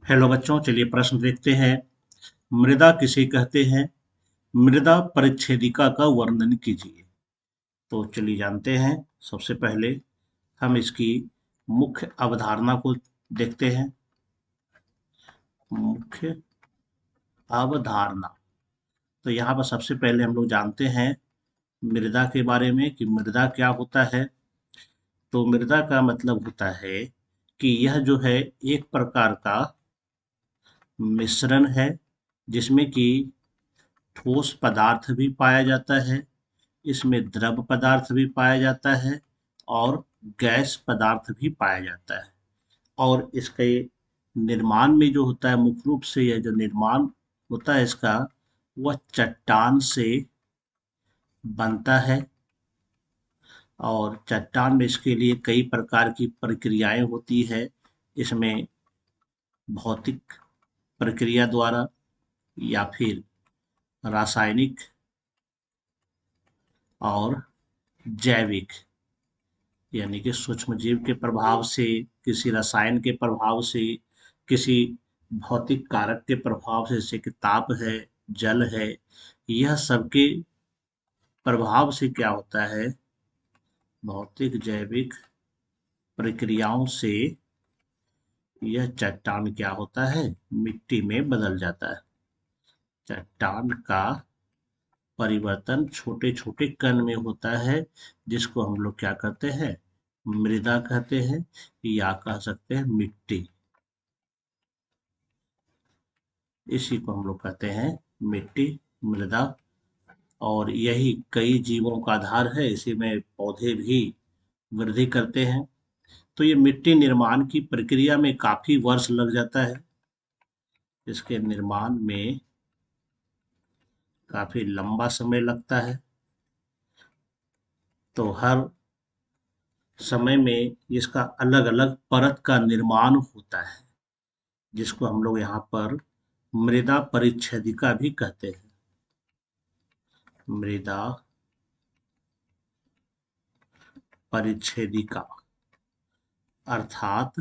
Hello बच्चों, चलिए प्रश्न देखते हैं। मृदा किसे कहते हैं? मृदा परिच्छेदिका का वर्णन कीजिए। तो चलिए जानते हैं। सबसे पहले हम इसकी मुख्य अवधारणा को देखते हैं। मुख्य अवधारणा। तो यहाँ पर सबसे पहले हम लोग जानते हैं मृदा के बारे में कि मृदा क्या होता है। तो मृदा का मतलब होता है कि यह जो है एक प्रकार का मिश्रण है जिसमें कि ठोस पदार्थ भी पाया जाता है, इसमें द्रव पदार्थ भी पाया जाता है और गैस पदार्थ भी पाया जाता है। और इसके निर्माण में जो होता है, मुख्य रूप से यह जो निर्माण होता है इसका, वह चट्टान से बनता है। और चट्टान में इसके लिए कई प्रकार की प्रक्रियाएं होती है। इसमें भौतिक प्रक्रिया द्वारा या फिर रासायनिक और जैविक, यानी कि सूक्ष्म जीव के प्रभाव से, किसी रसायन के प्रभाव से, किसी भौतिक कारक के प्रभाव से, जैसे कि ताप है, जल है, यह सबके प्रभाव से क्या होता है, भौतिक जैविक प्रक्रियाओं से यह चट्टान क्या होता है, मिट्टी में बदल जाता है। चट्टान का परिवर्तन छोटे छोटे कण में होता है, जिसको हम लोग क्या कहते हैं, मृदा कहते हैं, या कह सकते हैं मिट्टी। इसी को हम लोग कहते हैं मिट्टी, मृदा। और यही कई जीवों का आधार है, इसी में पौधे भी वृद्धि करते हैं। तो ये मिट्टी निर्माण की प्रक्रिया में काफी वर्ष लग जाता है। इसके निर्माण में काफी लंबा समय लगता है। तो हर समय में इसका अलग अलग परत का निर्माण होता है, जिसको हम लोग यहाँ पर मृदा परिच्छेदिका भी कहते हैं। मृदा परिच्छेदिका अर्थात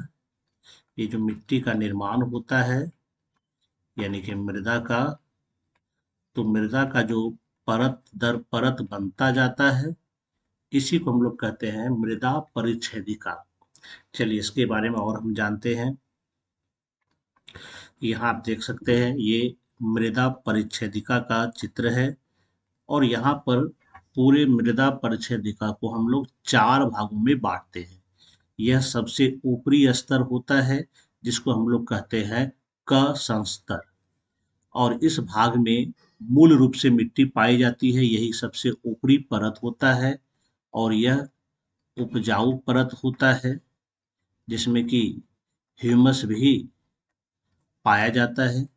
ये जो मिट्टी का निर्माण होता है, यानी कि मृदा का, तो मृदा का जो परत दर परत बनता जाता है, इसी को हम लोग कहते हैं मृदा परिच्छेदिका। चलिए इसके बारे में और हम जानते हैं। यहाँ आप देख सकते हैं, ये मृदा परिच्छेदिका का चित्र है। और यहाँ पर पूरे मृदा परिच्छेदिका को हम लोग चार भागों में बांटते हैं। यह सबसे ऊपरी स्तर होता है, जिसको हम लोग कहते हैं क संस्तर। और इस भाग में मूल रूप से मिट्टी पाई जाती है, यही सबसे ऊपरी परत होता है। और यह उपजाऊ परत होता है, जिसमें कि ह्यूमस भी पाया जाता है।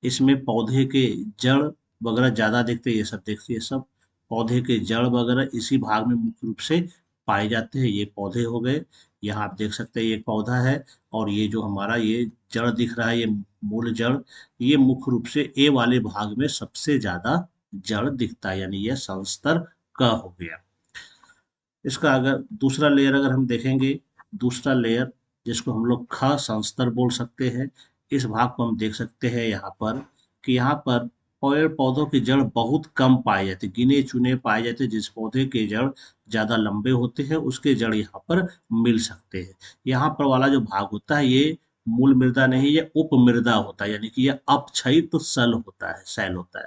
इसमें पौधे के जड़ वगैरह ज़्यादा देखते हैं, ये सब देखते हैं, सब पौधे के जड़ वगैरह इसी भाग में मुख्य रूप से पाए जाते हैं। ये पौधे हो गए। यहाँ आप देख सकते हैं ये पौधा है। और ये जो हमारा ये जड़ दिख रहा है, ये मूल जड़, ये मुख्य रूप से ए वाले भाग में सबसे ज्यादा जड़ दिखता है, यानी यह संस्तर क हो गया। इसका अगर दूसरा लेयर अगर हम देखेंगे, दूसरा लेयर जिसको हम लोग ख संस्तर बोल सकते हैं, इस भाग को हम देख सकते हैं यहाँ पर कि यहाँ पर पेड़ पौधों की जड़ बहुत कम पाए जाते, गिने चुने पाए जाते। जिस पौधे के जड़ ज्यादा लंबे होते हैं, उसके जड़ यहाँ पर मिल सकते हैं। यहाँ पर वाला जो भाग होता है, ये मूल मृदा नहीं, ये उप मृदा होता है, यानी कि यह अपक्षयित सल होता है, सैल होता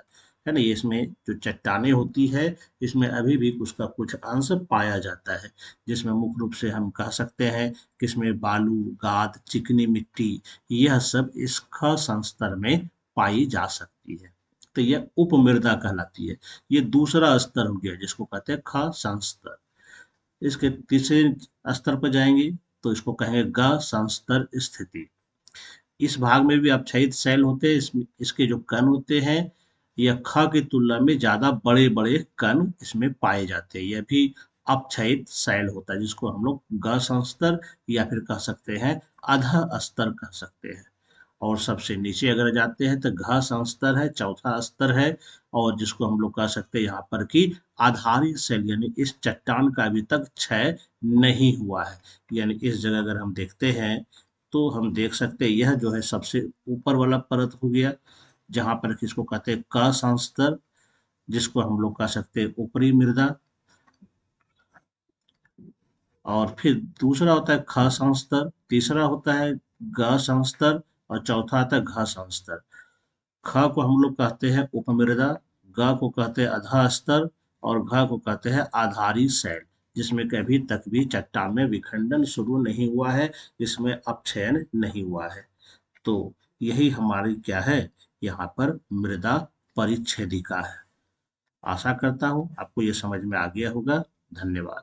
है ना। ये इसमें जो चट्टानें होती है, इसमें अभी भी उसका कुछ अंश पाया जाता है, जिसमें मुख्य रूप से हम कह सकते हैं कि इसमें बालू, गाद, चिकनी मिट्टी, यह सब इस ख संस्तर में पाई जा सकती है। तो यह उपमृदा कहलाती है। ये दूसरा स्तर हो गया, जिसको कहते हैं ख संस्तर। इसके तीसरे स्तर पर जाएंगे तो इसको कहेंगे ग संस्तर स्थिति। इस भाग में भी अपक्षयित सेल होते हैं। इसके जो कण होते हैं, यह ख की तुलना में ज्यादा बड़े बड़े कण इसमें पाए जाते हैं। यह भी अपक्षयित सेल होता है, जिसको हम लोग ग संस्तर या फिर कह सकते हैं अधः स्तर कह सकते हैं। और सबसे नीचे अगर जाते हैं तो घ संस्तर है, चौथा स्तर है। और जिसको हम लोग कह सकते हैं यहाँ पर कि आधारी सेल, यानी इस चट्टान का अभी तक क्षय नहीं हुआ है। यानी इस जगह अगर हम देखते हैं तो हम देख सकते हैं यह जो है सबसे ऊपर वाला परत हो गया, जहां पर किसको कहते हैं क संस्तर, जिसको हम लोग कह सकते हैं ऊपरी मृदा। और फिर दूसरा होता है ख संस्तर, तीसरा होता है ग संस्तर, और चौथा आता है घ संस्तर। ख को हम लोग कहते हैं उपमृदा, ग को कहते हैं अधः स्तर, और घ को कहते हैं आधारी शैल, जिसमें कभी तक भी चट्टान में विखंडन शुरू नहीं हुआ है, इसमें अपक्षयन नहीं हुआ है। तो यही हमारी क्या है, यहाँ पर मृदा परिच्छेदिका है। आशा करता हूँ आपको ये समझ में आ गया होगा। धन्यवाद।